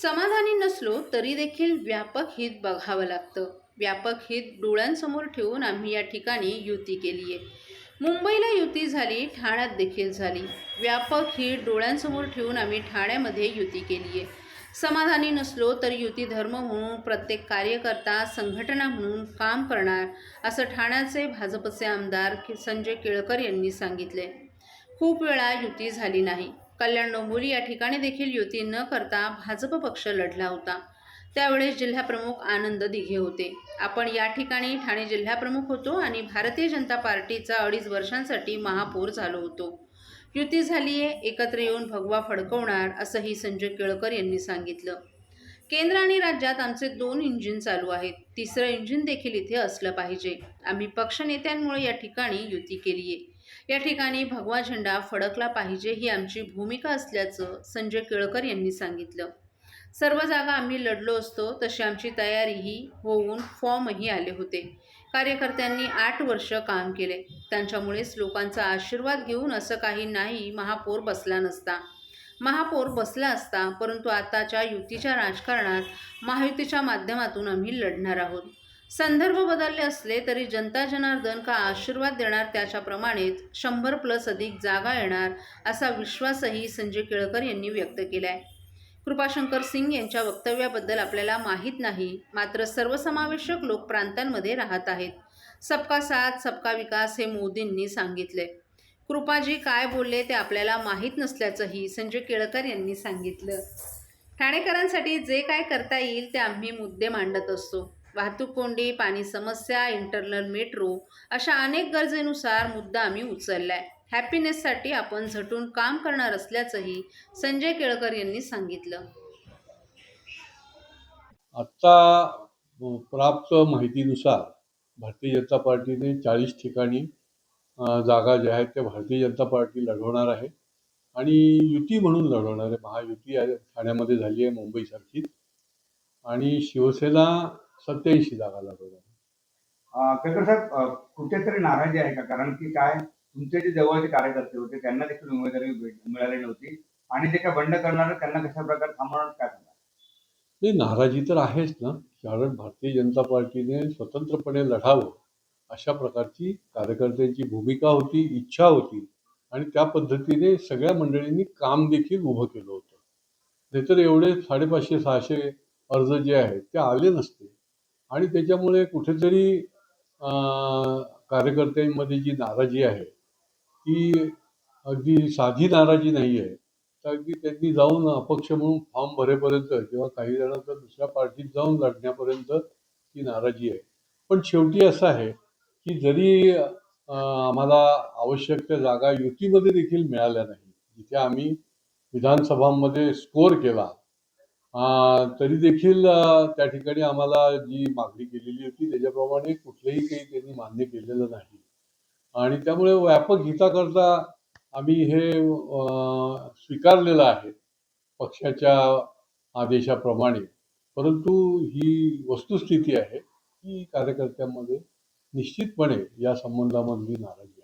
समाधानी नसलो तरी देखील व्यापक हित बघावं लागतं. व्यापक हित डोळ्यांसमोर ठेवून आम्ही या ठिकाणी युती केली आहे. मुंबईला युती झाली, ठाण्यात देखील झाली. व्यापक हित डोळ्यांसमोर ठेवून आम्ही ठाण्यामध्ये युती केली आहे. समाधानी नसलो तर युती धर्म म्हणून प्रत्येक कार्यकर्ता संघटना म्हणून काम करणार, असं ठाण्याचे भाजपचे आमदार संजय केळकर यांनी सांगितले. खूप वेळा युती झाली नाही. कल्याण डोंबिवली या ठिकाणी देखील युती न करता भाजप पक्ष लढला होता. त्यावेळेस जिल्हाप्रमुख आनंद दिघे होते. आपण या ठिकाणी ठाणे जिल्हाप्रमुख होतो आणि भारतीय जनता पार्टीचा 2.5 वर्षांसाठी महापौर झालो होतो. युती झालीये, एकत्र येऊन भगवा फडकवणार, असंही संजय केळकर यांनी सांगितलं. केंद्र आणि राज्यात आमचे 2 इंजिन चालू आहेत. तिसरं इंजिन देखील इथे असलं पाहिजे. आम्ही पक्षनेत्यांमुळे या ठिकाणी युती केली आहे. या ठिकाणी भगवा झेंडा फडकला पाहिजे ही आमची भूमिका असल्याचं संजय केळकर यांनी सांगितलं. सर्व जागा आम्ही लढलो असतो तशी आमची तयारीही होऊन फॉर्मही आले होते. कार्यकर्त्यांनी 8 वर्ष काम केले. त्यांच्यामुळेच लोकांचा आशीर्वाद घेऊन असं काही नाही महापौर बसला नसता. महापौर बसला असता, परंतु आताच्या युतीच्या राजकारणात महायुतीच्या माध्यमातून आम्ही लढणार आहोत. संदर्भ बदलले असले तरी जनता जनार्दन का आशीर्वाद देणार त्याच्याप्रमाणेच 100+ अधिक जागा येणार, असा विश्वासही संजय केळकर यांनी व्यक्त केलाय. कृपाशंकर सिंग यांच्या वक्तव्याबद्दल आपल्याला माहीत नाही, मात्र सर्वसमावेशक लोक प्रांतांमध्ये राहत आहेत. सबका साथ सबका विकास हे मोदींनी सांगितले. कृपाजी काय बोलले ते आपल्याला माहीत नसल्याचंही संजय केळकर यांनी सांगितलं. ठाणेकरांसाठी जे काय करता येईल ते आम्ही मुद्दे मांडत असतो. वाहतूक कोंडी, पाणी समस्या, इंटरनल मेट्रो अशा अनेक गरजेनुसार मुद्दा आम्ही उचललाय. हॅपीनेससाठी आपण झटून काम करणार असल्याचंही संजय केळकर यांनी सांगितलं. आत्ता प्राप्त माहितीनुसार भारतीय जनता पार्टीने 40 ठिकाणी जागा ज्या आहेत त्या भारतीय जनता पार्टी लढवणार आहे आणि युती म्हणून लढवणार आहे. महायुती आहे, ठाण्यामध्ये झाली आहे मुंबईसारखीच, आणि शिवसेना 87 जागा लढवणार आहे. केळकर साहेब, कुठेतरी नाराजी आहे का? कारण की काय, तुमचे जे जवळचे कार्यकर्ते होते त्यांना देखील उमेदवारी मिळाली नव्हती आणि जे काय बंड करणार त्यांना कशा प्रकारे थांबवणार, काय सांगा? नाही, नाराजी तर आहेच ना, कारण भारतीय जनता पार्टीने स्वतंत्रपणे लढावं अशा प्रकारची कार्यकर्त्यांची भूमिका होती, इच्छा होती, आणि त्या पद्धतीने सगळ्या मंडळींनी काम देखील उभं केलं होतं. नाहीतर एवढे 550-600 अर्ज जे आहेत ते आले नसते. आणि त्याच्यामुळे कुठेतरी कार्यकर्त्यांमध्ये जी नाराजी आहे ती अगदी साधी नाराजी नाही आहे. तर अगदी त्यांनी जाऊन अपक्ष म्हणून फॉर्म भरेपर्यंत किंवा काही जण तर दुसऱ्या पार्टीत जाऊन लढण्यापर्यंत ती नाराजी आहे. पण शेवटी असं आहे की जरी आम्हाला आवश्यक त्या जागा युतीमध्ये देखील मिळाल्या नाही, जिथे आम्ही विधानसभांमध्ये स्कोअर केला, तरी देखील त्या ठिकाणी आम्हाला जी मागणी केलेली होती त्याच्याप्रमाणे कुठलंही काही त्यांनी मान्य केलेलं नाही. आणि त्यामुळे व्यापक हिताकरता आम्ही हे स्वीकारलेलं आहे पक्षाच्या आदेशाप्रमाणे. परंतु ही वस्तुस्थिती आहे की कार्यकर्त्यांमध्ये निश्चितपणे या संबंधामधली नाराजी